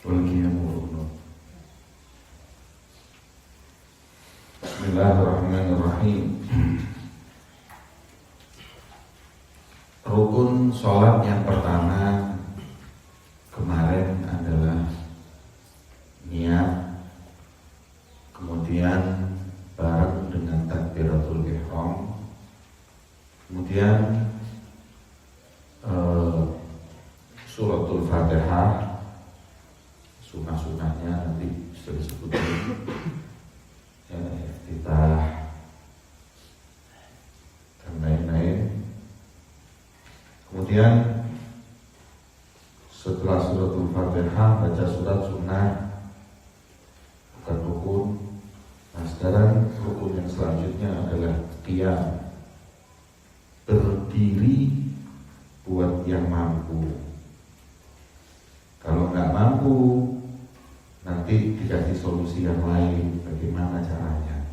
Bismillahirrahmanirrahim. Rukun sholat yang pertama kemarin adalah niat, kemudian bareng dengan takbiratul ihram, kemudian suratul Fatihah, sunnah-sunnahnya nanti sudah disebutkan, iftitah dan lain-lain. Kemudian setelah suratul Fatihah baca surat sunnah, bukan rukun. Nah sekarang rukun yang selanjutnya adalah qiyam, berdiri buat yang mampu. Kalau nggak mampu, nanti dikasih solusi yang lain, bagaimana caranya.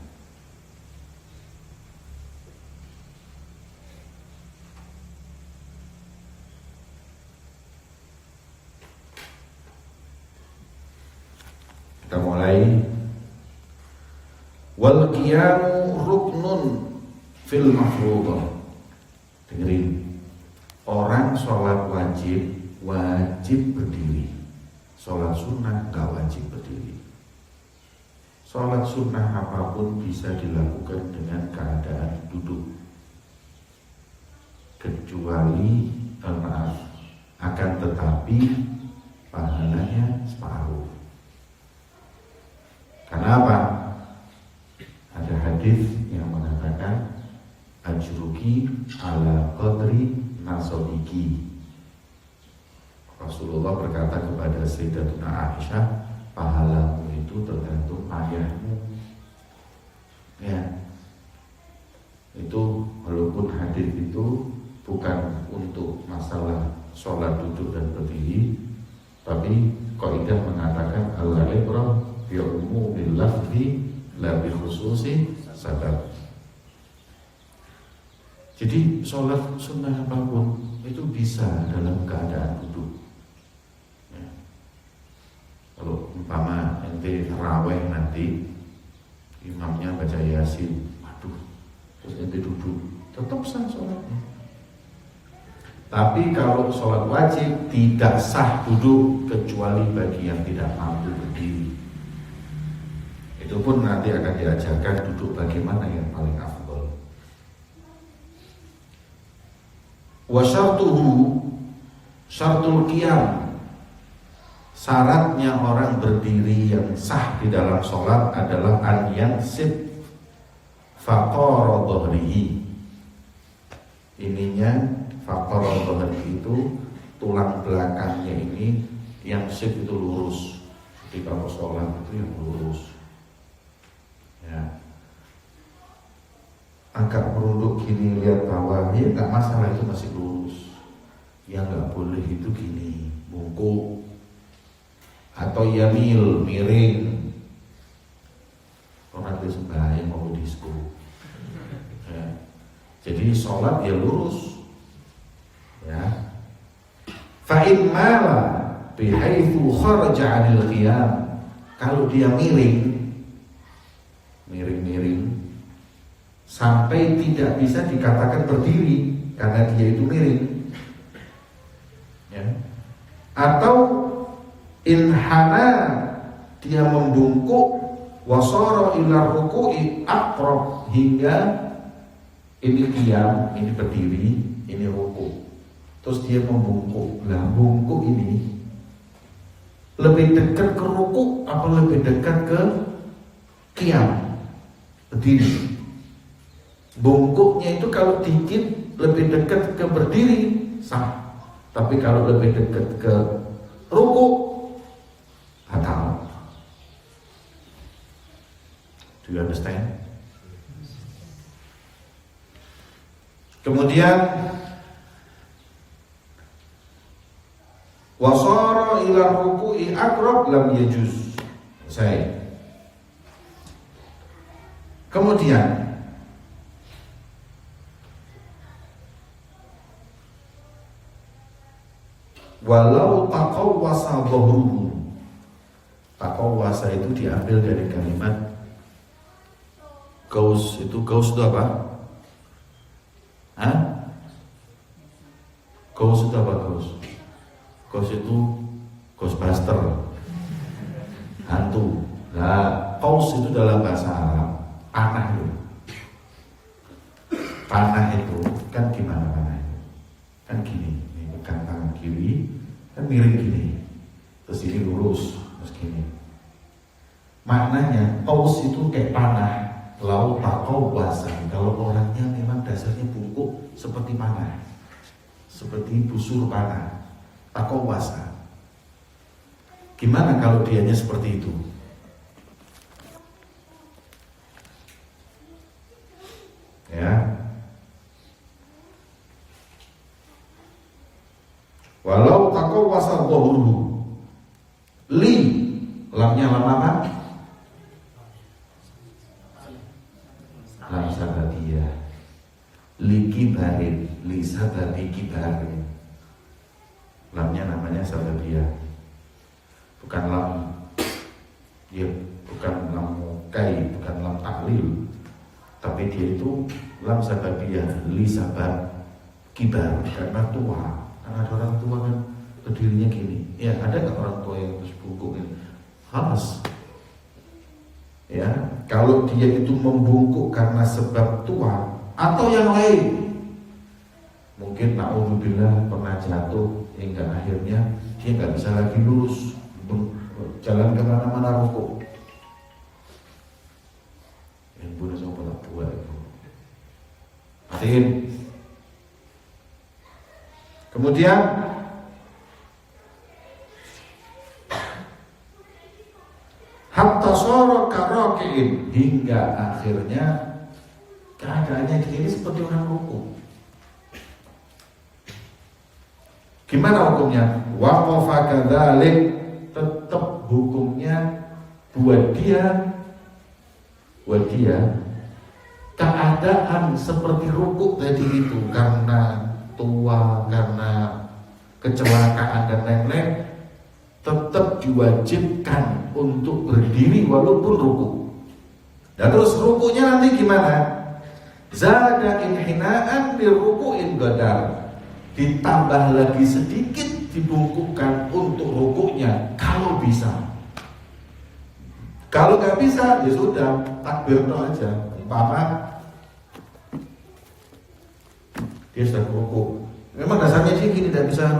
Kita mulai. Wal qiyamu ruknun fil mafruḍah. Dengerin. Orang sholat wajib berdiri. Sholat sunnah gak wajib berdiri. Sholat sunnah apapun bisa dilakukan dengan keadaan duduk, kecuali akan tetapi pahalanya separuh. Kenapa? Ada hadis yang mengatakan ajruki ala qadri nasobiki. Rasulullah berkata kepada Sayyidatuna Aisyah, pahalamu itu tergantung ayahmu. Ya, itu walaupun hadis itu bukan untuk masalah sholat duduk dan berdiri, tapi kaidah mengatakan al-ibrah bi umumil lafzi la bi khususi sabab. Jadi sholat sunnah apapun itu bisa dalam keadaan duduk. Ya. Kalau umpama ente taraweh nanti imamnya baca yasin, waduh, terus ente duduk, tetap sah sholatnya. Tapi kalau sholat wajib tidak sah duduk kecuali bagi yang tidak mampu berdiri. Itu pun nanti akan diajarkan duduk bagaimana yang paling afdal. Wa syartuhu syartul qiyam, syaratnya orang berdiri yang sah di dalam sholat adalah an yansib faqara dhahrihi. Ininya faqara dhahrihi itu tulang belakangnya ini yang sip itu lurus. Jadi kalau sholat itu yang lurus. Ya. Agak merunduk gini lihat bawah, ya nggak masalah, itu masih lurus. Yang nggak boleh itu gini, bungkuk atau yamil, miring. Orang itu sembahyang mau disko. Ya. Jadi sholat ya lurus. Ya. Fa'in mala bihaitsu kharaja 'anil qiyam. Kalau dia miring sampai tidak bisa dikatakan berdiri karena dia itu miring, ya. Atau inhana, dia membungkuk, wasara ila ruku'i aqrab, hingga ini qiyam, ini berdiri, ini ruku', terus dia membungkuk. Lah bungkuk ini lebih dekat ke ruku' apa lebih dekat ke qiyam, berdiri? Bungkuknya itu kalau dikit lebih dekat ke berdiri sah, tapi kalau lebih dekat ke ruku batal. Do you understand? Kemudian wasara ila ruku'i aqrab lam yajuz. Kemudian walau taqawwasa dhahruhu, Taqawwasa itu diambil dari kalimat Gaus. Gaus itu apa? Hah? Gaus itu apa Gaus? Gaus itu Ghostbuster, hantu. Nah, Gaus itu dalam bahasa Arab panah itu. Panah itu kan gimana panah itu? Kan gini, ini pegang tangan kiri, kan miring gini. Terus ini lurus, terus gini. Maknanya Gaus itu kayak panah. Lau taqawwasa, kalau orangnya memang dasarnya bungkuk seperti panah, seperti busur panah. Taqawwasa. Gimana kalau dianya seperti itu? Ya. Walau taqawwasa dhahruhu. Li, lamnya lam apa? Lam sababiyah. Li kibarin, li sababi kibarin. Lamnya namanya sababiyah. Bukan lam, ya, bukan lam mukai, bukan lam taklil, tapi dia itu lam sababiyah, li sabab kibar, karena tua. Karena ada orang tua kan berdirinya gini. Ya, ada nggak orang tua yang terus bungkuk ini? Halas. Ya, kalau dia itu membungkuk karena sebab tua atau yang lain, mungkin na'udzubillah pernah jatuh hingga akhirnya dia nggak bisa lagi lurus jalan kemana-mana rukuk. Yang punya sama balak buah itu. Matiin. Kemudian hatta sara karakiin, hingga akhirnya keadaannya ini seperti orang rukuk. Gimana hukumnya? Waqafa kadzalik, tetap hukumnya buat dia keadaan seperti rukuk tadi itu, karena tua, karena kecelakaan dan lain-lain, tetap diwajibkan untuk berdiri walaupun rukuk. Dan terus rukuknya nanti gimana? Zada inhinaan di rukuin gadar, ditambah lagi sedikit dibungkukkan untuk rukuknya kalau bisa. Kalau nggak bisa ya sudah takbir itu aja. Umpama dia sudah rukuk, memang dasarnya sih gini, tidak bisa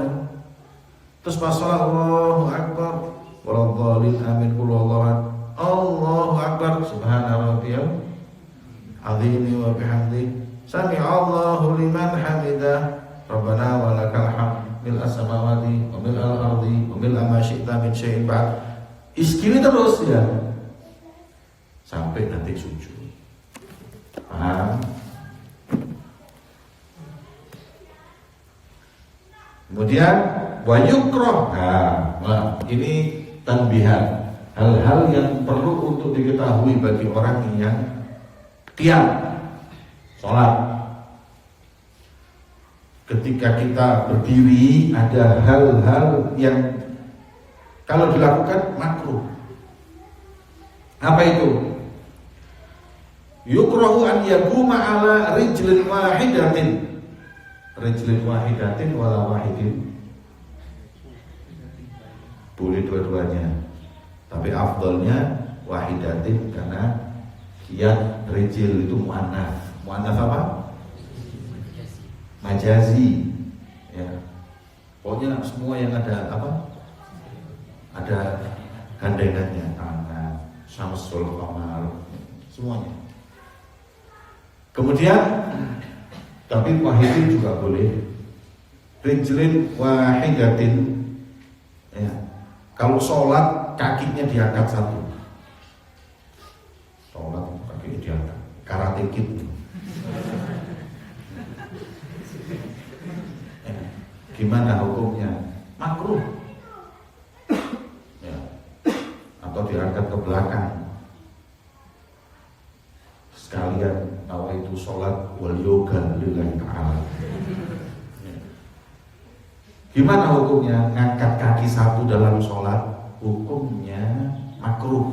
terus pas sholat Allahu Akbar waladhdallin amin qul Allahu Akbar subhana rabbiyal azim wa bihamdi sami Allahu liman hamidah rabbana walakal hamd mil as-samawati wa mil al-ardi wa mil ma syi'ta min syai'in ba'd. Iskini terus ya sampai nanti sujud. Paham? Kemudian wa yukroh. Nah, ini tanbihan, hal-hal yang perlu untuk diketahui bagi orang yang qiyam sholat. Ketika kita berdiri, ada hal-hal yang kalau dilakukan makruh. Apa itu? Yukrohu an yaquma ala rijlin wahidatin. Rijlin wahidatin wala wahidin, boleh dua-duanya, tapi afdalnya wahidatin karena kiat rijil itu muannats. Muannats apa? Majazi. Ya. Pokoknya semua yang ada apa? Ada gandengannya, tangan, syamsul qamar, semuanya. Kemudian tapi wahidin juga boleh. Rijlin wahidatin, ya. Kalau sholat kakinya diangkat satu. Sholat kakinya diangkat. Karate kid. Ya. Gimana hukumnya? Makruh. Ya. Atau diangkat ke belakang. Sekalian nawaitu sholat wal yoga lillahi ta'ala. Gimana hukumnya ngangkat kaki satu dalam sholat? Hukumnya makruh.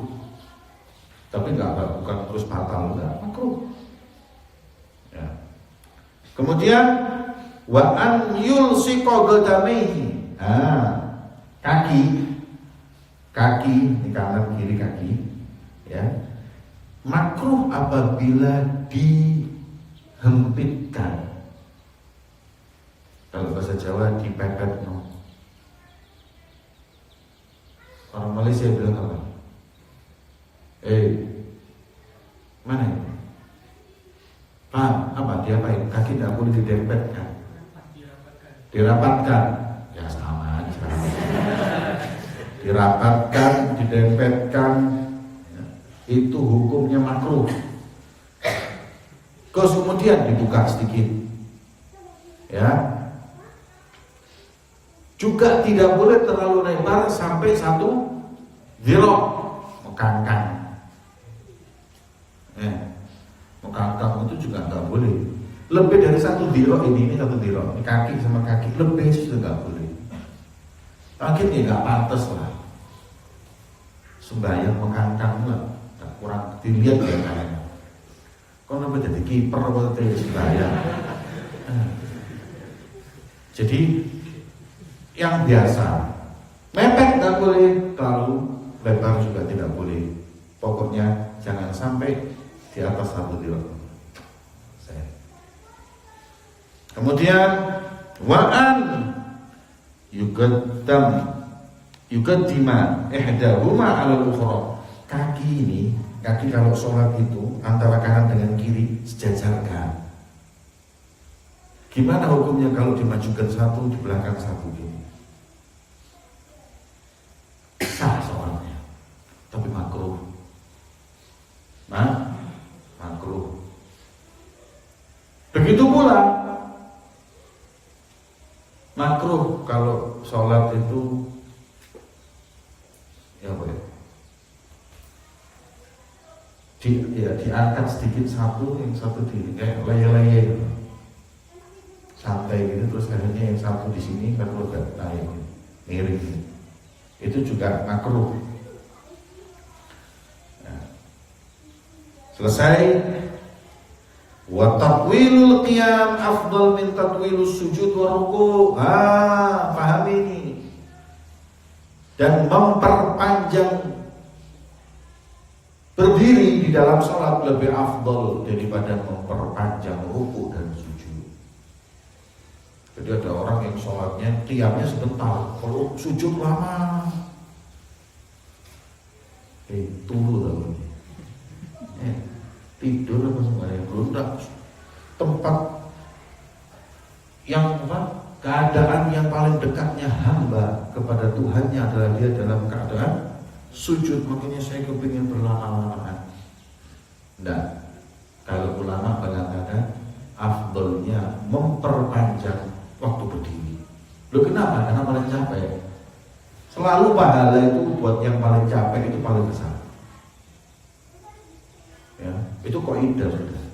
Tapi bukan terus batal, enggak, makruh. Ya. Kemudian wa an yulsiqa qadamaihi. Kaki ini kanan kiri kaki, ya. Makruh apabila dihempitkan. Kalau bahasa Jawa dipepet, no. Orang Malaysia bilang apa? Mana ini? Apa? Diapain? Kaki tidak boleh didempetkan. Dirapatkan. Ya sama aja. Dirapatkan, didempetkan. Itu hukumnya makruh. Terus kemudian dibuka sedikit. Ya. Juga tidak boleh terlalu lebar sampai 1 dhira', mekangkang. Mekangkang itu juga nggak boleh. Lebih dari 1 dhira', ini 1 dhira', ini kaki sama kaki, lebih itu juga nggak boleh. Akhirnya nggak pantas lah. Sembahyang mekangkang lah, kurang dilihat ya kayaknya. Kok namanya jadi kiper atau sembahyang? Jadi yang biasa, mepet nggak boleh, terlalu lebar juga tidak boleh. Pokoknya jangan sampai di atas 1 dhira'. Kemudian wa'an yuqaddima ihdahuma 'alal ukhra. Kaki kalau sholat itu antara kanan dengan kiri sejajarkan. Gimana hukumnya kalau dimajukan satu di belakang satu gini? Sah sholatnya, tapi makruh. Makruh. Begitu pula makruh kalau sholat itu diangkat sedikit satu, yang satu di kayak leye-leye gitu. Santai gitu, terus akhirnya yang satu di sini kan agak naik miring. Itu juga makruh. Nah. Selesai. Wa tatwilul qiyam afdal min tatwilus sujud wa ruku'. Paham ini. Dan memperpanjang berdiri di dalam sholat lebih afdal daripada memperpanjang ruku' dan sujud. Jadi ada orang yang sholatnya qiyamnya sebentar, kalau sujud lama. Tunggu tidur apa semuanya belum tempat yang keadaan yang paling dekatnya hamba kepada Tuhannya adalah dia dalam keadaan sujud. Makanya saya kepingin berlama-lamaan. Nah, kalau ulama mengatakan afdolnya memperpanjang waktu berdiri. Loh kenapa? Karena paling capek. Selalu pahala itu buat yang paling capek itu paling besar. Ya, itu kaidah sudah.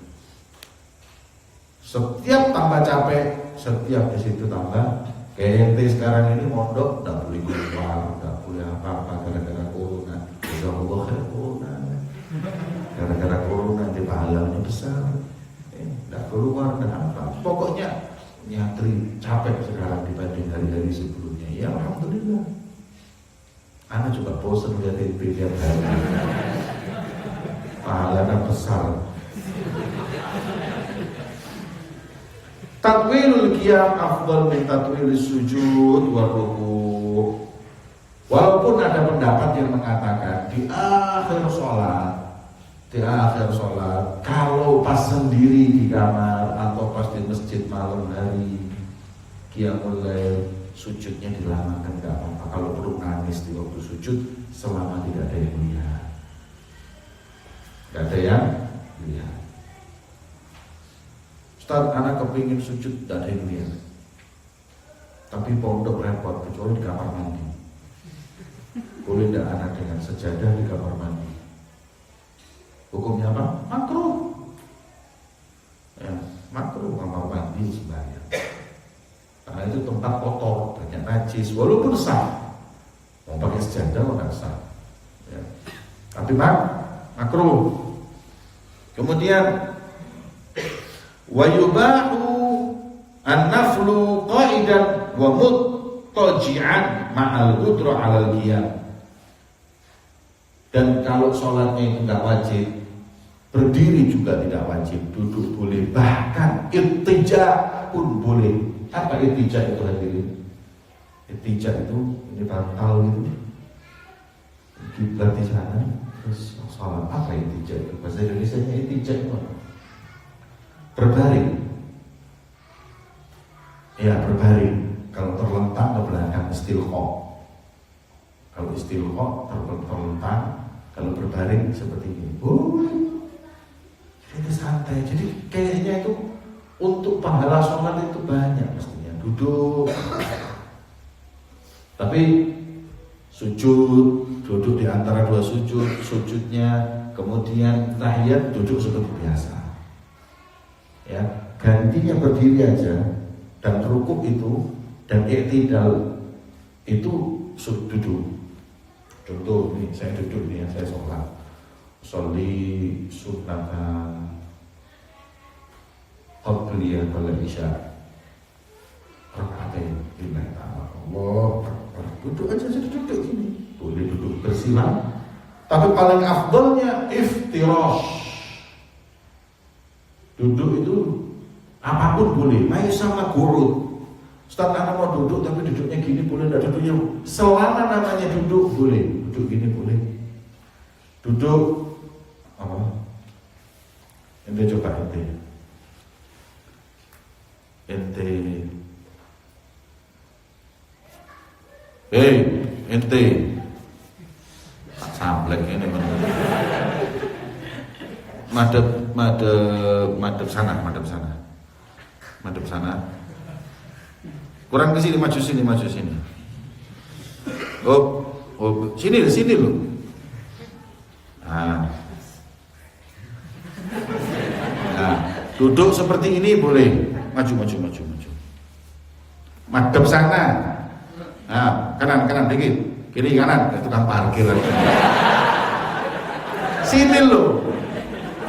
Setiap tambah capek, setiap di situ tambah. Kayak ente sekarang ini mondok, nggak boleh keluar, nggak boleh apa-apa gara-gara corona. Insyaallah corona. Gara-gara corona nanti pahalanya besar. Nggak keluar, nggak apa. Pokoknya nyatri capek sekarang dibanding hari-hari sebelumnya. Ya alhamdulillah. Anak juga bosan lihat TV tiap hari. Pahalanya besar. Tatwilul qiyam afdal min tatwilis sujud wa ruku'. Walaupun ada pendapat yang mengatakan di akhir sholat kalau pas sendiri di kamar atau pas di masjid malam hari qiyamul lail sujudnya dilamakan enggak apa-apa. Kalau perlu nangis di waktu sujud selama tidak ada yang lihat. Gak ada yang lihat. Ustaz, anak kepingin sujud, gak ada yang lihat. Tapi pondok repot, kecuali di kamar mandi. Boleh gak anak dengan sejadah di kamar mandi? Hukumnya apa? Makruh. Ya, makruh kamar mandi sembahyang. Karena itu tempat kotor, banyak najis. Walaupun sah, mau pakai sejadah, nggak sah. Ya. Tapi makruh. Kemudian wa yubahu an-naflu qa'idan wa muttaji'an ma'al qudra 'alal qiyam. Dan kalau sholatnya itu enggak wajib, berdiri juga tidak wajib, duduk boleh, bahkan iltija pun boleh. Apa iltija itu hadirin? Iltija itu ini bantal gitu, kiblat di sana, terus sholat. Apa iltija itu? Bahasa Indonesianya iltija itu apa? Berbaring. Ya, berbaring. Kalau terlentang ke belakang istilqa. Kalau istilqa terlentang, kalau berbaring seperti ini. Itu santai. Jadi kayaknya itu untuk pahala sholat itu banyak mestinya. Duduk. Tapi sujud, duduk di antara dua sujud, sujudnya, kemudian tahiyat duduk seperti biasa. Ya, gantinya berdiri aja, dan rukuk itu dan i'tidal itu duduk. Contoh nih, saya duduk nih, saya sholat. Sholli sunnatan qabliyah wal isya. Rakaatain lillahi ta'ala. Allah Akbar. Duduk aja, duduk gini. Boleh duduk bersila. Tapi paling afdalnya iftirash. Duduk itu apapun boleh. Mai sama gurut. Ustaz, anak mau duduk tapi duduknya gini boleh, enggak duduknya. Selama namanya duduk boleh. Duduk gini boleh. Duduk apa? Ente coba ente. Ente tak samplek ini madep sana. Kurang ke sini, maju sini. Oh, sini loh. Nah, duduk seperti ini boleh. Maju. Madep sana. Nah, kanan dikit. Kiri kanan, tukang parkir lagi. Sini loh.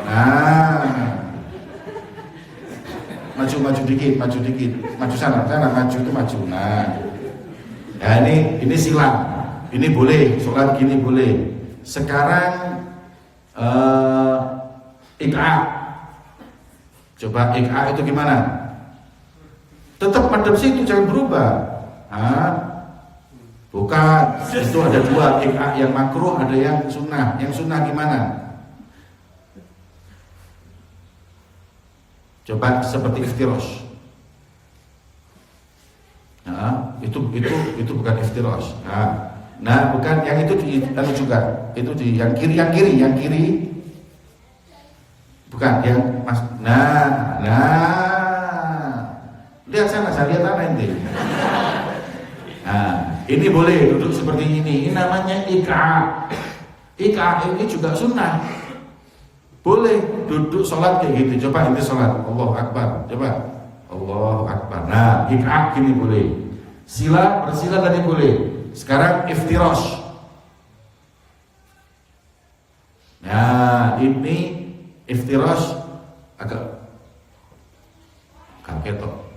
Nah. Maju dikit. Maju sana, maju itu maju. Nah. Ya ini silang. Ini boleh, sholat gini boleh. Sekarang iqa. Coba iqa itu gimana? Tetap madhab situ, jangan berubah. Bukan, itu ada dua, iqa yang makruh, ada yang sunnah. Yang sunnah gimana? Coba seperti iftirash. Itu bukan iftirash. Nah, bukan yang itu juga. Itu di yang kiri. Bukan yang mas. Nah. Lihat sana, saya lihat apa ente. Nah, ini boleh duduk seperti ini. Ini namanya iqa. Iqa ini juga sunnah. Boleh duduk sholat kayak gitu. Coba ente sholat, Allahu Akbar. Coba Allahu Akbar. Nah, iqa gini boleh. Bersila tadi boleh. Sekarang iftirash. Nah, ini iftirash agak ketok.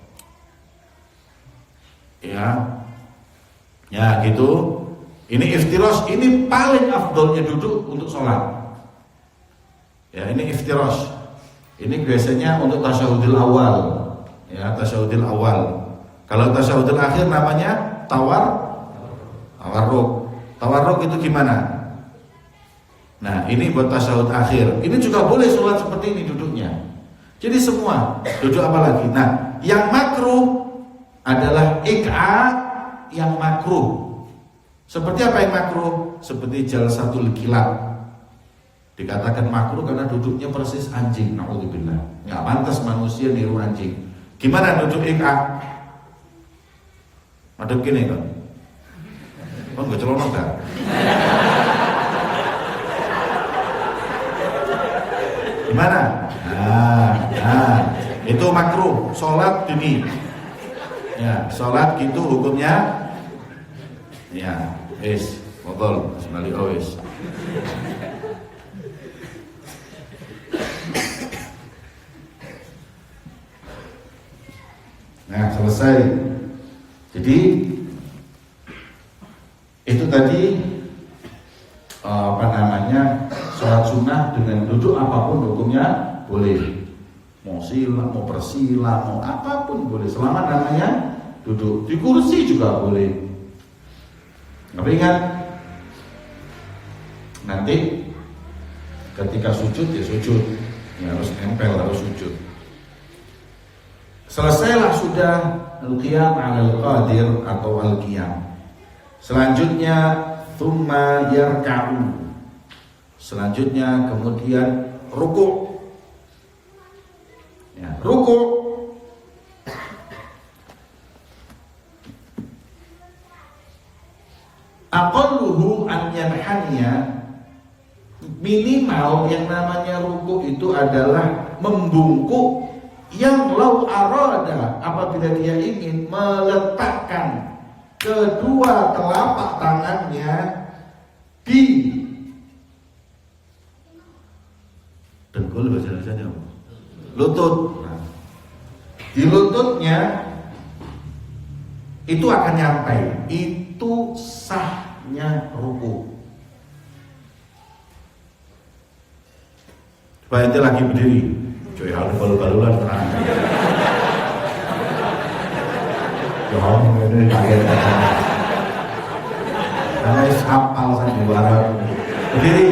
Ya gitu. Ini iftirash, ini paling afdolnya duduk untuk sholat. Ya, ini iftirash. Ini biasanya untuk tasyahudil awal. Ya, tasyahudil awal. Kalau tasyahudil akhir namanya tawarruk. Tawarruk itu gimana? Nah, ini buat tasyahud akhir. Ini juga boleh sholat seperti ini duduknya. Jadi semua duduk apa lagi? Nah, yang makruh adalah iqa yang makruh. Seperti apa yang makruh? Seperti jalsatul kilab. Dikatakan makruh karena duduknya persis anjing. Naudzubillah. Enggak pantas manusia niru anjing. Gimana duduk iqa? Madep gini kan? Oh, enggak celana enggak? Gimana? Nah, itu makruh. Sholat gini. Ya, sholat gitu hukumnya. Ya, modal sekali Nah, selesai. Jadi itu tadi sholat sunnah dengan duduk apapun hukumnya boleh. Mau sila, mau bersila, mau apapun boleh, selama namanya duduk. Di kursi juga boleh. Tapi ingat, nanti ketika sujud ya sujud, ya harus nempel, harus sujud. Selesailah sudah al-qiyam 'alal qadir atau al-qiyam. Selanjutnya tsumma yarka'u. Selanjutnya kemudian ruku'. Ya, ruku'. Aqalluhu an yanhaniya, minimal yang namanya ruku' itu adalah membungkuk, yang lau arada, apabila dia ingin meletakkan kedua telapak tangannya di dengkul, bahasa lutut. Nah, di lututnya itu akan nyampe. Itu sahnya ruku'. Supaya itu lagi berdiri, cuy, harus balu-balulan tenang. Jangan ini kaget. Karena hafal sandiwara. Berdiri.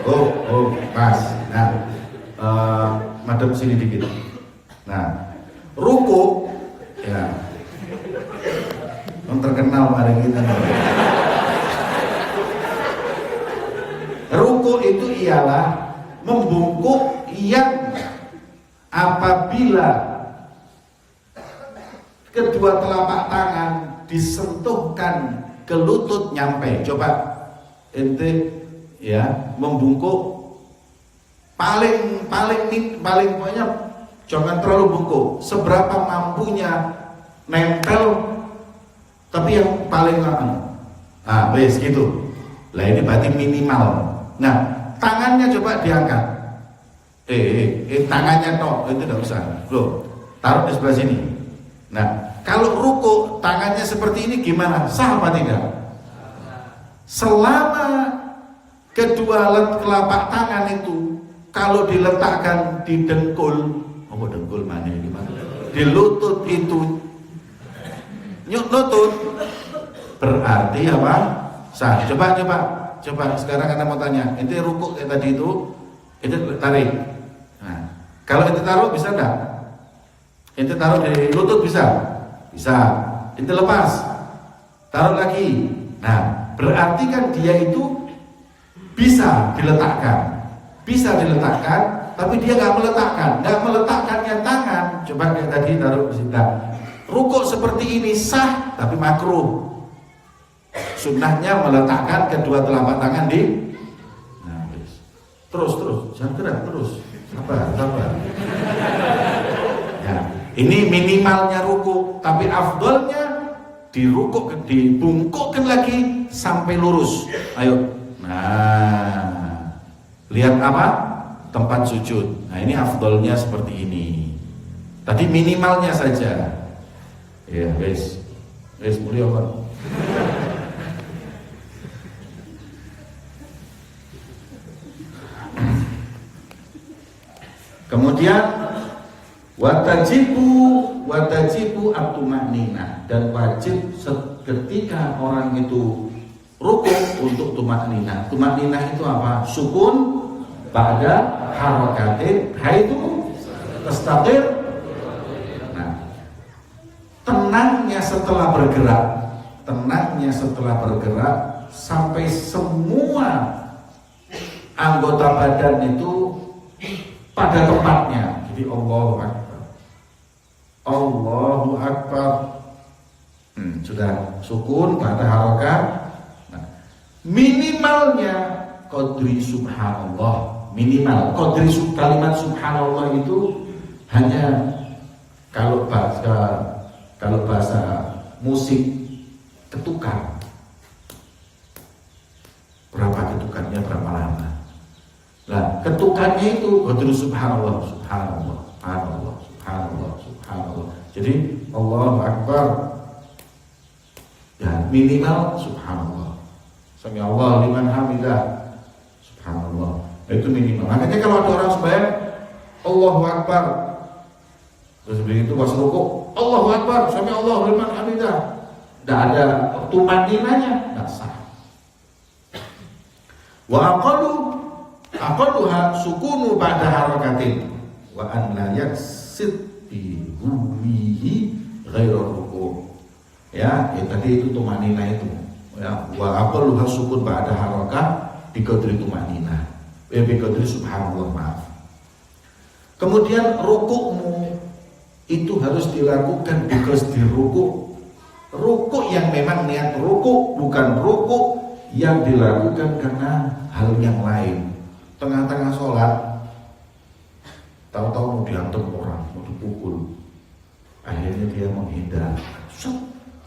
Oh, pas. Nah, madep sini dikit. Nah, ruku, ya, yang terkenal hari kita. Ruku itu ialah membungkuk yang apabila kedua telapak tangan disentuhkan ke lutut nyampe. Coba ente ya membungkuk paling pokoknya jangan terlalu bungkuk, seberapa mampunya nempel, tapi yang paling lama. Ah, wes gitu. Lah ini berarti minimal. Nah, tangannya coba diangkat. Tangannya toh, itu tidak usah. Loh, taruh di sebelah sini. Nah, kalau ruku tangannya seperti ini gimana? Sah apa tidak? Selama kedua telapak tangan itu kalau diletakkan di dengkul, dengkul mana ini? Di lutut itu, lutut berarti apa? Sah. Coba sekarang Anda mau tanya, ente ruku kayak tadi itu tarik. Nah, kalau ente taruh bisa enggak? Ente taruh di lutut bisa? Bisa. Ente lepas, taruh lagi. Nah, berarti kan dia itu bisa diletakkan, tapi dia nggak meletakkannya tangan. Coba kayak tadi taruh di sini. Rukuk seperti ini sah, tapi makruh. Sunnahnya meletakkan kedua telapak tangan di. Nah, terus, jangan gerak terus. Sabar. Ya, ini minimalnya rukuk, tapi afdolnya dibungkukkan lagi sampai lurus. Ayo. Nah, lihat apa? Tempat sujud. Nah, ini afdolnya seperti ini. Tadi minimalnya saja. Ya, guys. Mulia kan. Kemudian watajibu at-tumaninah, dan wajib ketika orang itu rukuk untuk tumaninah. Tumaninah itu apa? Sukun ba'da harakatin haitsu tastaqir. Nah, tenangnya setelah bergerak sampai semua anggota badan itu pada tempatnya. Jadi Allahu Akbar. Sudah sukun pada harokat. Nah, minimalnya qadri subhanallah. Minimal qadri kalimat subhanallah itu hanya kalau bahasa musik ketukan. Berapa ketukannya, berapa lama? Nah, ketukannya itu qadri subhanallah. Jadi Allahu Akbar ya minimal subhanallah. Sami Allah liman hamidah. Subhanallah. Itu minimal. Makanya kalau ada orang sembahyang Allahu Akbar, terus begitu pas rukuk Allahu Akbar, sami Allah liman hamidah, tidak ada tumaninanya, tidak sah. Wa aqalluha sukunu ba'da harakatin wa an la yaksid bi huwihi ghairu ruku'. Ya, tadi itu tumanina itu. Ya, wa aqalluha sukun ba'da harakah bi qadri tumanina. Bi qadri subhanallah, maaf. Kemudian rukukmu itu harus dilakukan because di rukuk yang memang niat rukuk, bukan rukuk yang dilakukan karena hal yang lain. Tengah-tengah sholat tahu-tahu mau dihantam orang, mau dipukul, akhirnya dia menghindar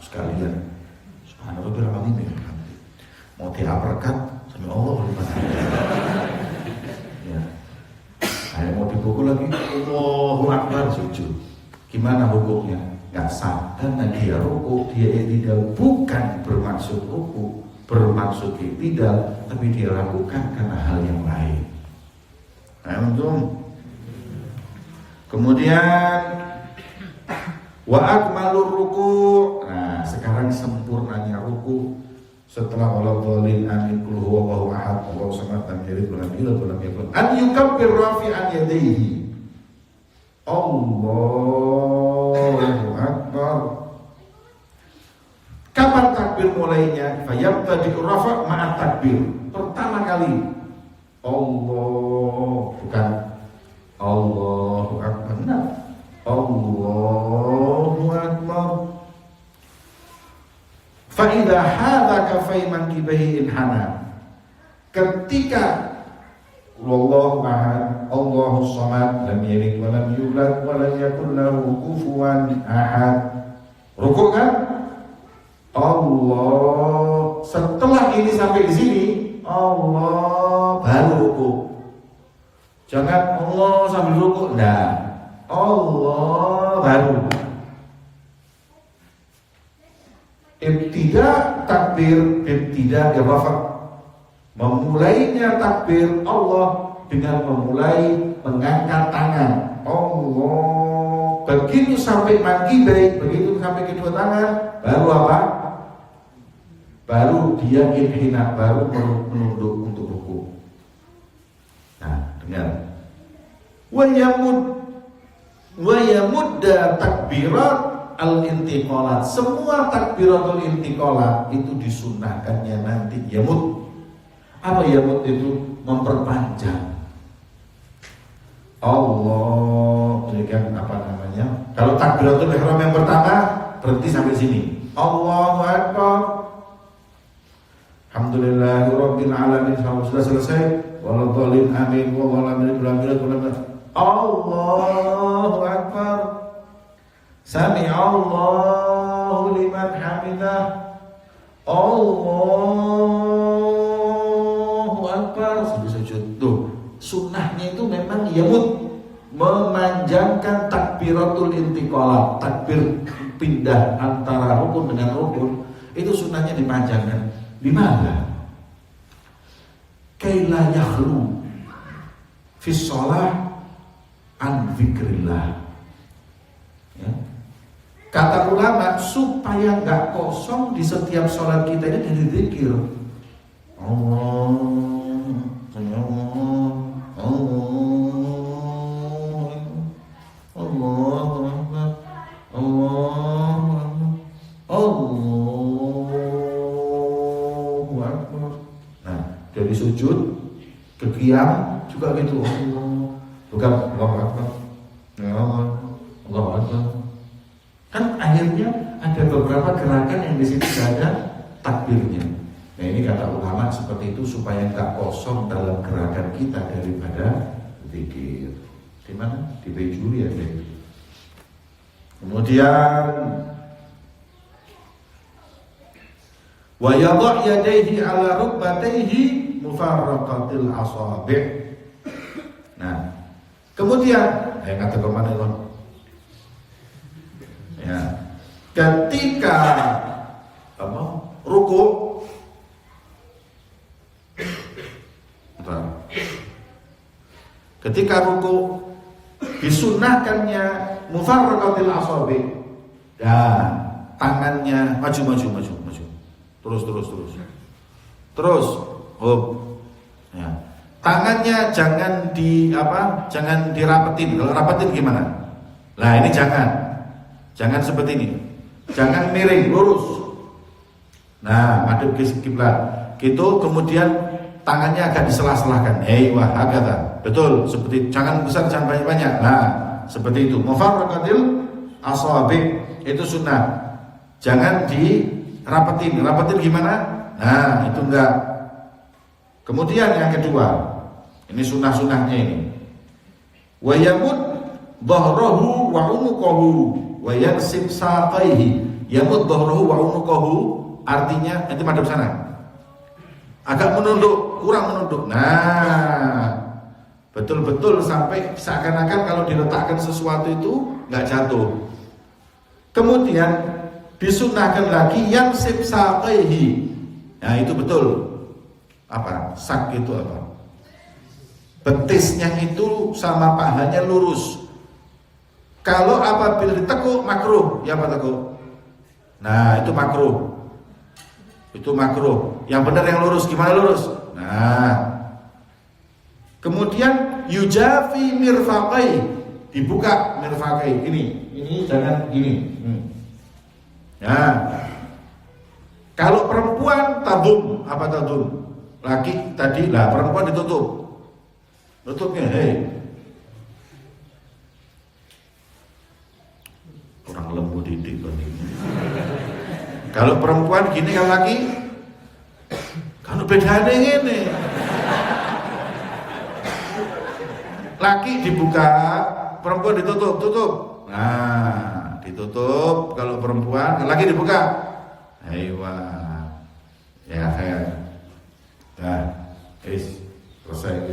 sekalian subhanallah ini mau diaperkat sama Allah ya. Saya mau dipukul lagi, Allahu Akbar, sujud. Gimana hukumnya? Nggak sah, karena dia rukuk, dia i'tidal bukan bermaksud rukuk, bermaksud i'tidal, tapi dia lakukan karena hal yang lain. Kemudian wa akmalur ruku'. Nah, sekarang sempurnanya ruku' setelah waladhdallin amin qul huwallahu ahad Allahu samad lam yalid wa lam yulad wa lam yakul an yukabbir rafi'an yadayhi Allahu akbar. Kapan takbir mulainya? Fayabtadi rafa' ma'a takbir. Pertama kali Allah, bukan Allahu akbar. Nah, Allahu akbar. Fa'idha hadha kafai mankibahi inhana. Ketika wallahu ahad, Allahu samad, lam yalid wa lam yulad wa lam yakul lahu kufuwan ahad. Rukuk kan? Allah. Setelah ini sampai di sini, Allah baru rukuk. Jangan Allah sambil rukuk, enggak. Allah baru. Ibtida takbir, ibtida rafa'. Memulainya takbir Allah dengan memulai mengangkat tangan. Allah. Begitu sampai mankibai, begitu sampai kedua tangan, baru apa? Baru dia inhina, baru menunduk untuk rukuk. Nah, dengar. Wa yamudda takbirat al-intiqalat. Semua takbiratul intiqalat itu disunnahkannya nanti yamud. Apa yamud itu? Memperpanjang. Allah, ini kan apa namanya? Kalau takbiratul ihram yang pertama berhenti sampai sini. Allahu akbar. Alhamdulillahirabbil alamin. Sudah selesai. Waladhdallin amin. Allahu akbar. Sami Allahu liman hamidah. Allahu akbar. Sujud. Tuh, sunnahnya itu memang yamud, memanjangkan takbiratul intiqalat, takbir pindah antara rukun dengan rukun, itu sunnahnya dipanjangkan. Dimana? Kaila yakhlu fi shalah an dzikrillah. Ya. Kata ulama, supaya nggak kosong di setiap sholat kita ini dari zikir. Allah, dari sujud ke qiyam juga gitu. Bukan Allahu Akbar. Allahu Akbar. Kan akhirnya ada beberapa gerakan yang di situ ada takbirnya. Nah, ini kata ulama seperti itu supaya enggak kosong dalam gerakan kita daripada zikir. Di mana? Di Bejuri ya. Kemudian wa yadha' yadayhi ala rukbatayhi mufarraqatil asabi'. Nah, kemudian kata kemana Bang? ketika ruku, ketika ruku disunahkannya mufarraqatil asabi, dan tangannya maju, terus, ya. Tangannya jangan jangan dirapetin. Kalau rapetin gimana? Nah ini jangan seperti ini, jangan miring, lurus. Nah madhep kiblat, gitu. Kemudian tangannya agak disela-selahkan. Wah agak betul, seperti jangan besar, jangan banyak-banyak. Nah seperti itu. Mufarraqatil asabi itu sunnah. Jangan dirapetin. Rapetin gimana? Nah itu enggak. Kemudian yang kedua, ini sunnah-sunnahnya ini. Wa yamud dhahrahu wa unuqahu wa yansib saqaihi. Yamud dhahrahu wa unuqahu artinya nanti madhep sana. Agak menunduk, kurang menunduk. Nah, betul-betul sampai seakan-akan kalau diletakkan sesuatu itu enggak jatuh. Kemudian disunnahkan lagi yansib saqaihi. Nah, itu betul. Sak itu apa? Betisnya itu sama pahanya lurus. Kalau apabila ditekuk makruh, ya apa tekuk? Nah itu makruh. Itu makruh. Yang benar yang lurus, gimana lurus? Nah. Kemudian yujafi mirfaqai, dibuka mirfaqai. Ini jangan gini. Nah. Kalau perempuan tabum, apa tabum? Laki tadi lah, perempuan ditutup. Tutupnya, kurang lembu didik kan ini. Kalau perempuan gini, kalau laki, kalau bedanya ini. Laki dibuka, perempuan tutup. Nah, ditutup kalau perempuan, laki dibuka. Ya khair. Nah, selesai.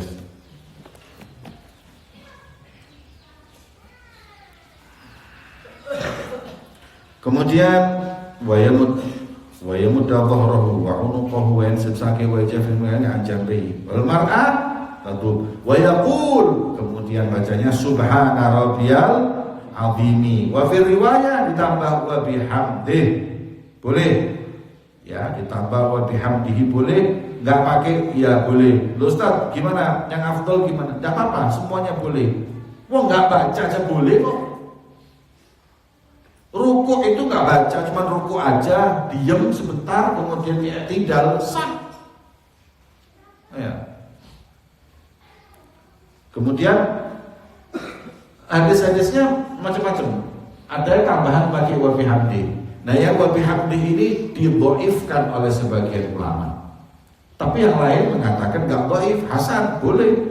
Kemudian wayamud dhahrahu wa unuqahu wa yansib saqi wa yajfi an jambihi wal mar'ah tentu wa yaqul, kemudian bacanya subhana rabbiyal azimi, wa fi riwayah ditambah wa bihamdih, boleh ya, ditambah wa bihamdihi boleh, enggak pakai ya boleh. Loh Ustaz, gimana? Yang afdal gimana? Enggak apa-apa, semuanya boleh. Wah, enggak baca aja boleh kok. Ruku itu enggak baca, cuma ruku aja, diam sebentar, kemudian i'tidal, sah. Ya. Kemudian hadis-hadisnya macam-macam. Ada tambahan pakai wa bihamdi. Nah, yang wa bihamdi ini didhaifkan oleh sebagian ulama. Tapi yang lain mengatakan enggak dhaif, hasan, boleh.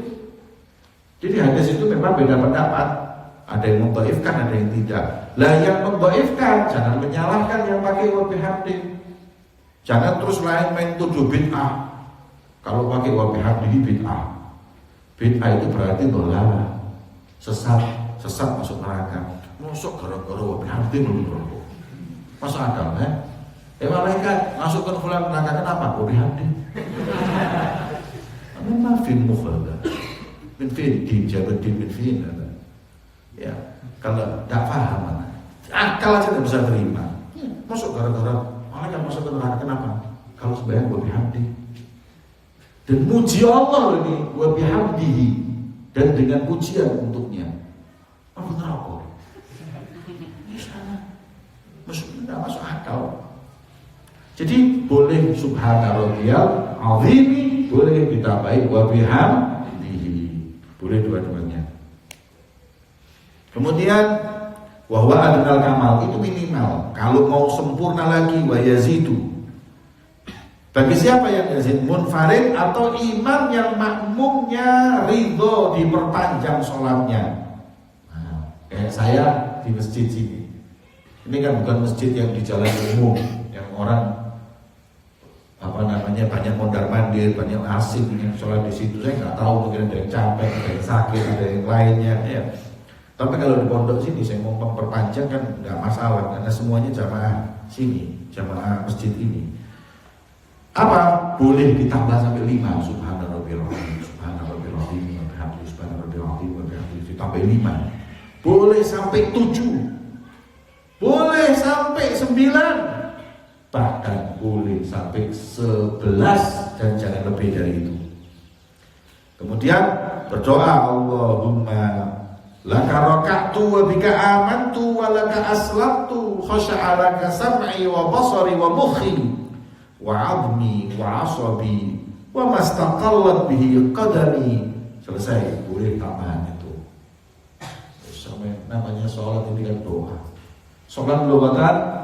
Jadi hadis itu memang beda pendapat. Ada yang mendhaifkan, ada yang tidak. Lah yang mendhaifkan jangan menyalahkan yang pakai wa bihamdi. Jangan terus main tuduh bid'ah. Kalau pakai wa bihamdi bid'ah. Bid'ah itu berarti dolala, sesat masuk neraka. Masuk gara-gara wa bihamdi melulu. Masuk akal malaikat masukkan fulan neraka kenapa? Wa bihamdi. Memang fin mukhalada. Min fin dijabatin min fin. Ya, kalau tidak paham, akal aja tidak bisa terima. Masuk gara-gara malaikat masuk ke neraka kenapa? Kalau sebenarnya wa bihamdi. Dan muji Allah ini wa bihamdihi, dan dengan pujian untuknya. Apa neraka? Masuk akal. Jadi boleh subhana rabbiyal azimi, boleh ditambahi wa bihamdihi. Boleh dua-duanya. Kemudian wahwa adnal kamal itu minimal. Kalau mau sempurna lagi wa yazidu. Bagi siapa yang yazid? Munfarid atau imam yang makmumnya ridho diperpanjang sholatnya. Nah, kayak saya di masjid sini. Ini kan bukan masjid yang di jalan umum, yang orang banyak mondar mandir, banyak asing yang sholat di situ. Saya nggak tahu, mungkin ada yang capek, ada yang sakit, ada yang lainnya. Ya. Tapi kalau di pondok sini saya mau memperpanjang kan nggak masalah karena semuanya jamaah sini, jamaah masjid ini. Apa? Boleh ditambah sampai 5. Subhanallah, subhanallah, subhanallah, ditambah 5. Boleh sampai 7. Boleh sampai 9. Bahkan boleh sampai 11 dan jangan lebih dari itu. Kemudian berdoa, Allahumma laka raka'tu wa bika amantu wa laka aslamtu khasha'a laka sam'i wa basari wa mukhi wa 'azmi wa 'asabi wa mastaqallat bihi qadami. Selesai, boleh tambahan itu. Sampai namanya sholat ini kan doa. Sholat lugatan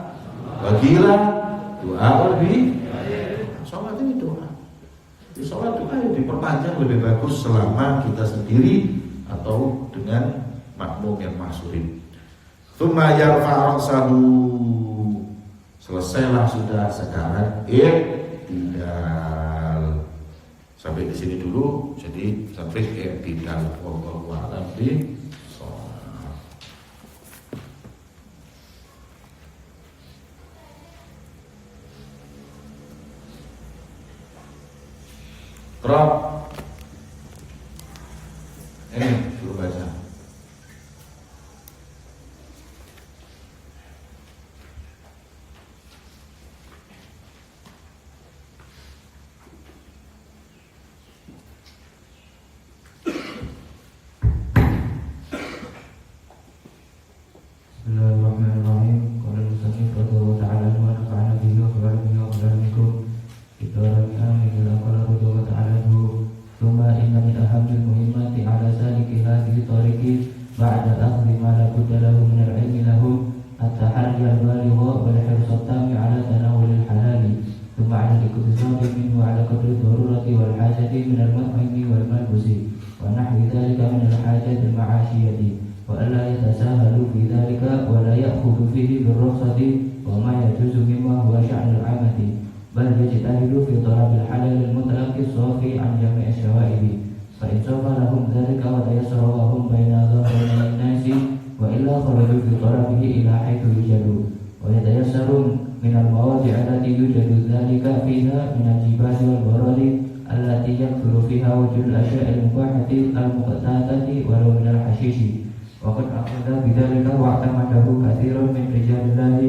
wakilah doa lebih. Sholat ini doa. Di sholat doa yang diperpanjang lebih bagus selama kita sendiri atau dengan makmum yang mahsurin. Tsumma yarfa' ra'sahu. Selesailah sudah, sekarang i'tidal. Sampai di sini dulu. Jadi sampai i'tidal. Wallahu a'lam bishawab. Rob, ini dulu baca. Bismillahirrahmanirrahim. Qala al-musannif radhiyallahu ta'ala anhu wa nafa'ana bihi wa barakahu wa barakakum. ثم إن من أهم المهمات على سالك هذه الطريق بعد أخذ ما لا بد له من العلم له التحري البالغ والحرص التام على تناول الحلال، ثم على الاقتصاد منه على قدر الضرورة والحاجة من المطعم والملبس ونحو ذلك من الحاجات المعاشية، وألا يتساهل في ذلك ولا يأخذ فيه بالرخصة وما يجوز مما هو شأن العامة، بل يجتهد في طلب الحلال المطلق الصافي عن جميع الشوائب، فإن سوف لهم ذلك وتيسر وهم بين ظهرين الناس، وإلا خرجوا في طلبه إلى حيث يوجد، ويتيسر من المواضع التي يوجد ذلك فيها من الجبال والبرد التي يكثر فيها وجود الأشياء المباحة المقتاتة ولو من الحشيش، وقد أخذ بذلك واعتمده كثير من رجال الله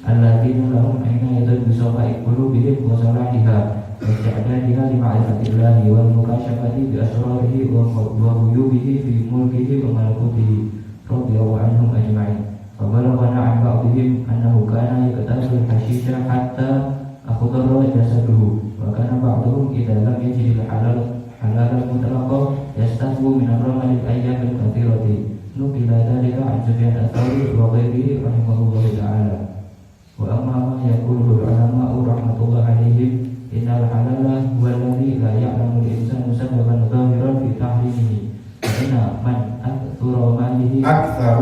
الذين لهم عناية بصفاء قلوبهم وصلاحها واستعدادها لمعرفة الله والمكاشفة بأسراره وغيوبه في ملكه وملكوته رضي الله عنهم أجمعين. فبلغنا عن بعضهم أنه كان يقتل الحشيش حتى أخضر جسده، وكان بعضهم إذا لم يجد الحلال المطلق يستهو من الرمل الأيام الكثيرة. نقل ذلك عن سفيان الثوري وغيره رحمه الله تعالى. وأما ما يقوله العلماء رحمة الله عليهم إن الحلال هو الذي لا يعلم الإنسان سببا ظاهرا في تحريمه، وإن من أكثر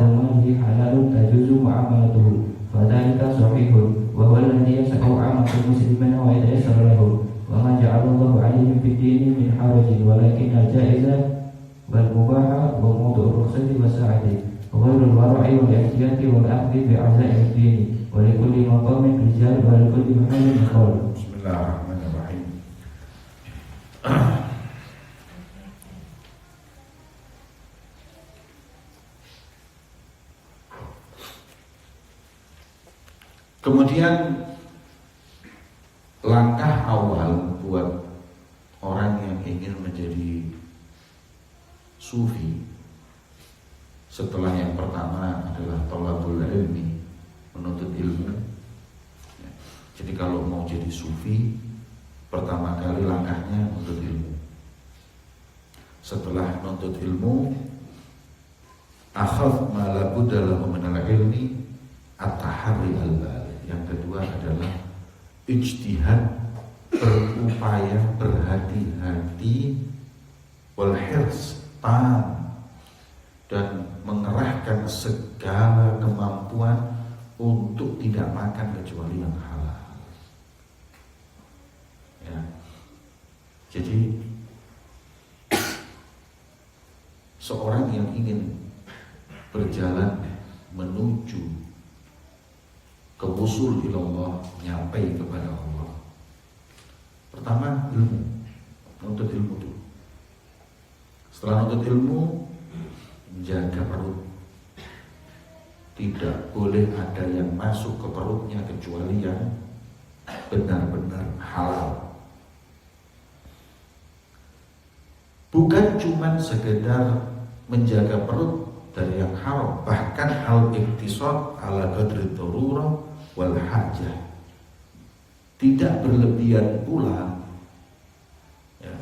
ماله حلال تجوز معاملته، فذلك صحيح وهو الذي يسع عامة المسلمين ويتيسر له، وما جعل الله عليهم في الدين من حرج، ولكن الجائز والمباح وموضوع الرخصة والسعة غير الورع والاحتياط والأخذ بعزائم الدين، ولكل مقام رجال ولكل محل مقال. Bismillahirrahmanirrahim. Kemudian langkah awal buat orang yang ingin menjadi sufi setelah yang pertama adalah thalabul ilmi, menuntut ilmu. Jadi kalau mau jadi sufi, pertama kali langkahnya menuntut ilmu. Setelah menuntut ilmu, akhaf ma la budda lahu min al-ilmi at-tahari al-bal. Yang kedua adalah ijtihad, berupaya berhati-hati, wal hirs, dan mengerahkan segala kemampuan untuk tidak makan kecuali yang halal. Ya. Jadi seorang yang ingin berjalan menuju kewusul ilallah, nyampe kepada Allah. Pertama, ilmu. Nuntut ilmu dulu. Setelah nuntut ilmu, menjaga perut. Tidak boleh ada yang masuk ke perutnya kecuali yang benar-benar halal. Bukan cuma sekedar menjaga perut dari yang haram, bahkan al-iktisad ala qadri darurah wal hajah. Tidak berlebihan pula, ya.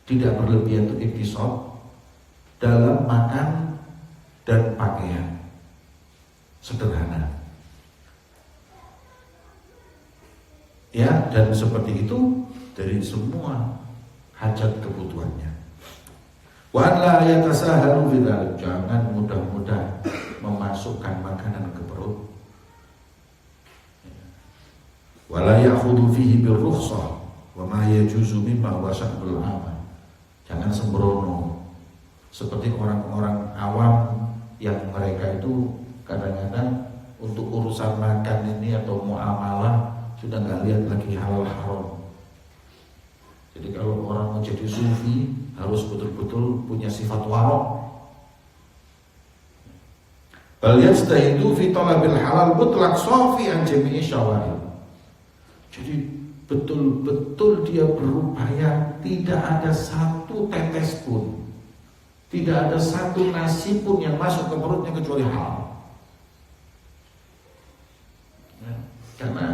Tidak berlebihan untuk iktisad dalam makan dan pakaian. Sederhana. Ya, dan seperti itu dari semua hajat kebutuhannya. Wa la yatasahalu bidzalik, jangan mudah-mudah memasukkan makanan ke perut. Wa la ya'khudhu fihi bil rukhsah wa ma yajuzu mimma huwa sya'bul amal. Jangan sembrono seperti orang-orang awam yang mereka itu kadang-kadang untuk urusan makan ini atau muamalah sudah nggak lihat lagi halal haram. Jadi kalau orang mau jadi sufi harus betul-betul punya sifat warok. Bal yastahidu fi talabil halal mutlaq safi an jami'i syawahid. Jadi betul-betul dia berupaya tidak ada satu tetes pun, tidak ada satu nasi pun yang masuk ke perutnya kecuali halal. Ya, karena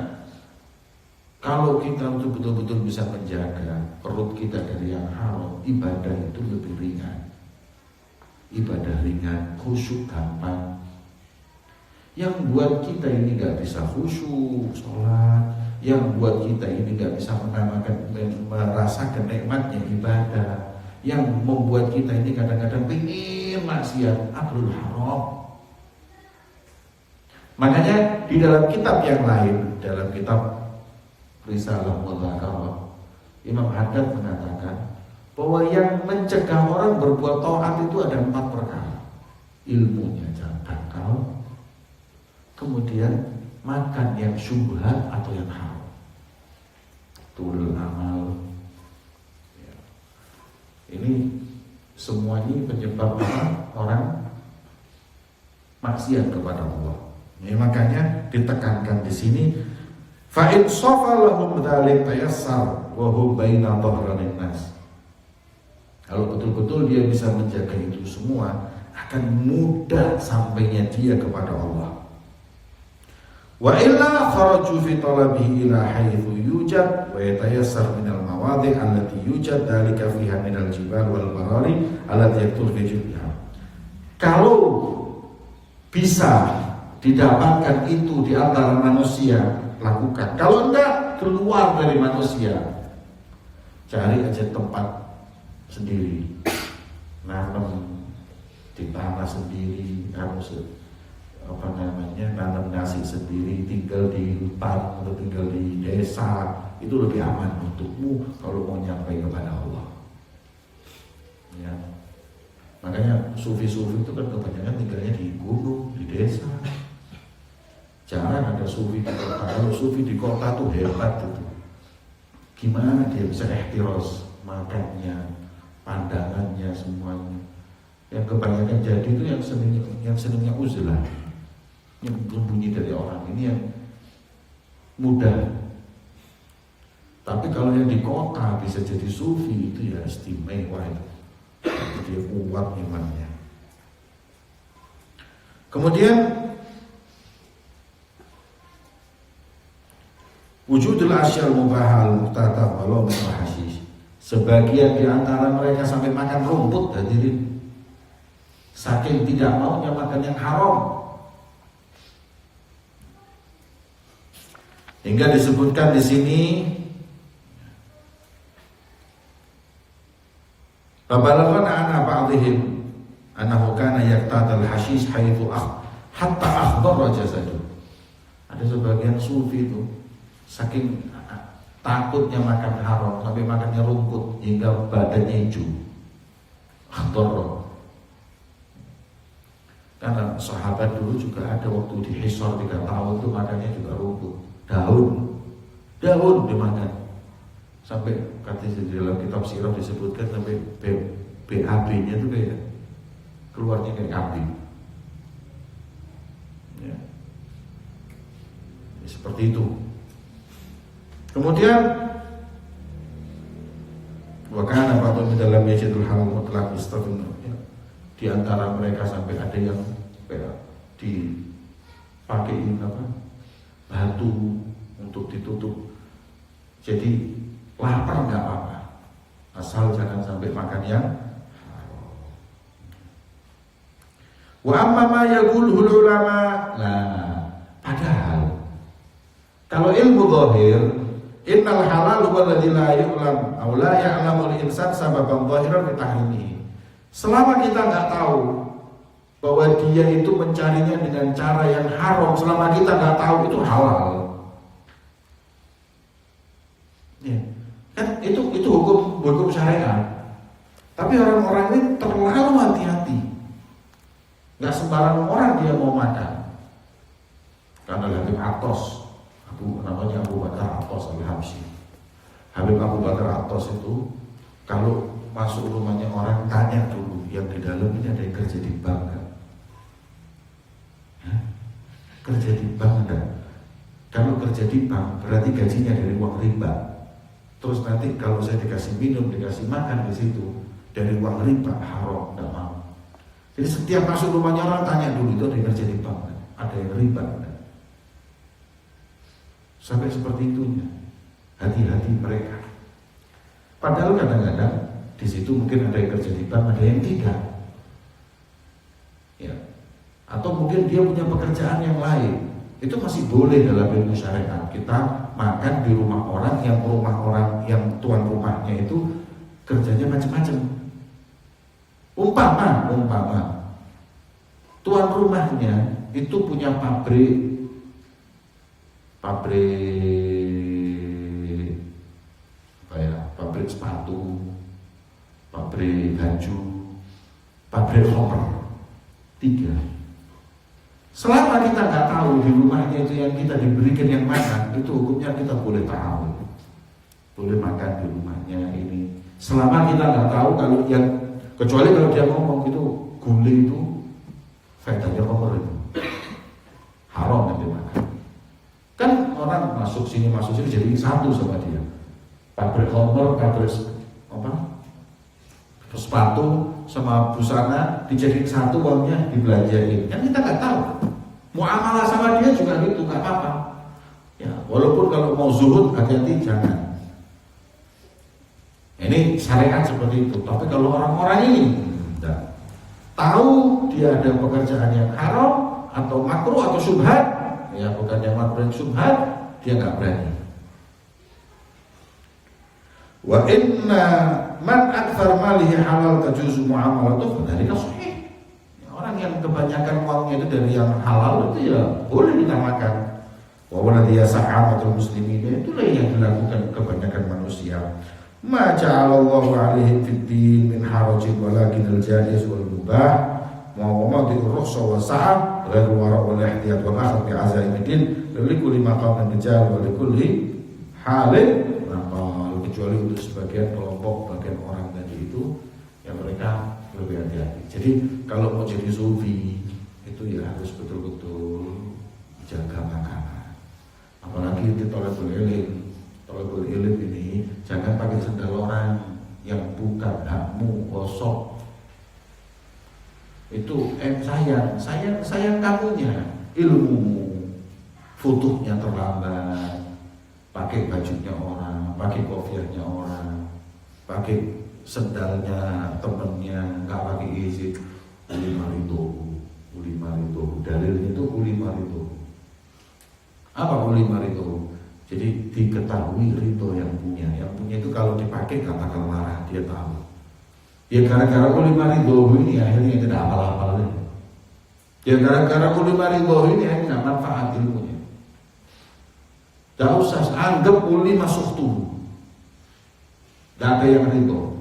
kalau kita untuk betul-betul bisa menjaga perut kita dari yang haram, ibadah itu lebih ringan. Ibadah ringan, khusyuk gampang. Yang buat kita ini gak bisa khusyuk sholat, yang buat kita ini gak bisa merasakan nikmatnya ibadah, yang membuat kita ini kadang-kadang pingin maksiat, aklul haram. Makanya di dalam kitab yang lain, dalam kitab Risalah Mudzakarah, Imam Haddad mengatakan bahwa yang mencegah orang berbuat taat itu ada 4 perkara. Ilmunya jangan dangkal, kemudian makan yang syubhat atau yang haram, tulul amal. Ya. Ini semuanya penyebab orang maksiat kepada Allah. Ya, makanya ditekankan di sini, fa in safalahum dzalik tayassar wa hum baina dhahranin nas. Kalau betul-betul dia bisa menjaga itu semua, akan mudah sampainya dia kepada Allah. Wa illa kharaju fi talabihi ila haitsu yujad wa yatayassar min al-mawadhi' allati yujad dzalika fiha min al-jibal wal barari allati yaktur fi jilha. Kalau bisa didapatkan itu di antara manusia, lakukan. Kalau enggak, keluar dari manusia, cari aja tempat sendiri, nanam di tanah sendiri, harus nanam nasi sendiri, tinggal di hutan atau tinggal di desa, itu lebih aman untukmu kalau mau nyampe kepada Allah. Ya. Makanya sufi-sufi itu kan kebanyakan tinggalnya di gunung, di desa. Jarang ada sufi di kota. Kalau sufi di kota tuh hebat itu. Gimana dia bisa ihtiros makannya, pandangannya, semuanya. Yang kebanyakan jadi itu yang senangnya uzlah, yang berbunyi dari orang ini yang mudah. Tapi kalau yang di kota bisa jadi sufi itu ya istimewa itu. Dia kuat imannya. Kemudian wujudul asyal mubahal muqtata walau min hashish. Sebagian di antara mereka sampai makan rumput, hadirin. Saking tidak maunya makan yang haram. Hingga disebutkan di sini Babalaghan ana ba'dihim annahu kana yaqtadal hashish haitsu hatta akhbar jasadu. Ada sebagian sufi itu saking takutnya makan haram sampai makannya rumput hingga badannya hijau. Dorong. Karena sahabat dulu juga ada waktu di Hisor 3 tahun itu makannya juga rumput, daun dimakan. Sampai katanya di dalam kitab sirah disebutkan sampai BAB-nya itu kayak keluarnya kayak kambing. Ya. Seperti itu. Kemudian wakana ba'dhum dalam yajidul halal mutlaq istafun. Di antara mereka sampai ada yang dipakein batu untuk ditutup. Jadi lapar nggak apa-apa, asal jangan sampai makan yang haram. Wa amma ma yaquluhu ulama. Nah, padahal kalau ilmu zahir, innal halal huwa alladhi la yu'lam aw la ya'lamul insan sababan zahiran li tahrimihi. Selama kita nggak tahu bahwa dia itu mencarinya dengan cara yang haram, selama kita nggak tahu itu halal, ya, kan itu hukum syariat. Tapi orang-orang ini terlalu hati-hati, nggak sembarang orang dia mau makan. Karena Habib Atos, namanya Abu Bakar Atos Al-Habsyi. Habib Abu Bakar Atos itu kalau masuk rumahnya orang tanya dulu yang di dalam ini ada yang kerja di bank kan? Kerja di bank enggak? Kalau kerja di bank berarti gajinya dari uang riba. Terus nanti kalau saya dikasih minum, dikasih makan di situ dari uang riba, haram, enggak mau. Jadi setiap masuk rumahnya orang tanya dulu itu ada yang kerja di bank kan? Ada yang riba enggak? Sampai seperti itunya. Hati-hati mereka. Padahal kadang-kadang di situ mungkin ada yang kerja di bank, ada yang tidak. Ya. Atau mungkin dia punya pekerjaan yang lain. Itu masih boleh dalam ilmu syariat. Kita makan di rumah orang yang tuan rumahnya itu kerjanya macam-macam. Umpama tuan rumahnya itu punya pabrik sepatu, pabrik baju, pabrik koper, 3. Selama kita nggak tahu di rumahnya itu yang kita diberikan yang makan, itu hukumnya kita boleh tahu, boleh makan di rumahnya ini. Selama kita nggak tahu kalau yang, kecuali kalau dia ngomong itu guling itu faedahnya koper itu haram nanti makan. Kan orang masuk sini jadi satu sama dia. Pabrik koper, pabrik sepatu sama busana dijadiin satu, uangnya dibelanjain. Kan kita nggak tahu. Muamalah sama dia juga gitu, nggak apa-apa. Ya, walaupun kalau mau zuhud hati-hati jangan. Ini syariat seperti itu. Tapi kalau orang-orang ini enggak tahu dia ada pekerjaan yang haram atau makruh atau syubhat, ya bukan yang makruh yang syubhat, dia nggak berani. Wa inna man akthar malihi halal tajuzu muamalatuh dari sahih. Orang yang kebanyakan uangnya itu dari yang halal itu ya boleh kita makan. Wa waladhiya sa'amatul muslimin, itulah yang dilakukan kebanyakan manusia. Ma ja'alallahu alaihi fid din min harajin walakin al-jaiz wal mubah wa mawadi ar-rukhsa wa sa'a ghairu wara' wal ihtiyat wa akhd bi azaimidin likulli maqamin rijal wa likulli halin maqal. Kecuali untuk sebagian kelompok, bagian orang tadi itu yang mereka lebih hati-hati. Jadi kalau mau jadi sufi itu ya harus betul-betul jaga makanan. Apalagi di thalabul ilm ini jangan pakai sendal orang yang bukan hakmu, gosok. Itu sayang kamunya, ilmumu, futuhnya terlambat, pakai bajunya orang, pakai kopiahnya orang, pakai sendalnya temennya, nggak pakai izin. Uli marito, dalilnya itu uli marito. Apa uli marito? Jadi diketahui rito yang punya itu kalau dipakai nggak bakal marah, dia tahu. Ya gara-gara uli marito ini akhirnya tidak hafal-hafal lagi. Ya gara-gara uli marito ini akhirnya nggak manfaat ilmunya. Gak usah anggap uli masuk tubuh. Gak ada yang ridho.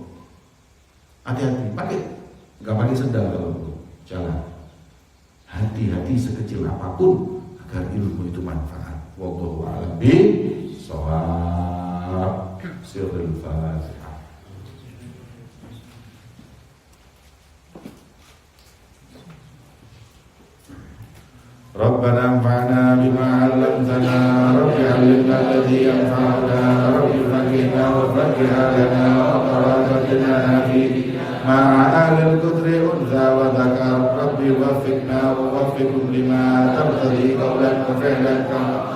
Hati-hati, gak pakai sendal kalau jalan. Hati-hati sekecil apapun agar ilmu itu manfaat. Wallahu a'lam bishawab. Sirrul Fatihah. ربنا انفعنا بما علمتنا رب علمنا الذي ينفعنا رب فقهنا وفقه لنا وقرابتنا فيه مع أهل القدر أنثى وذكر رب وفقنا ووفقهم لما ترتضي قولا وفعلا كما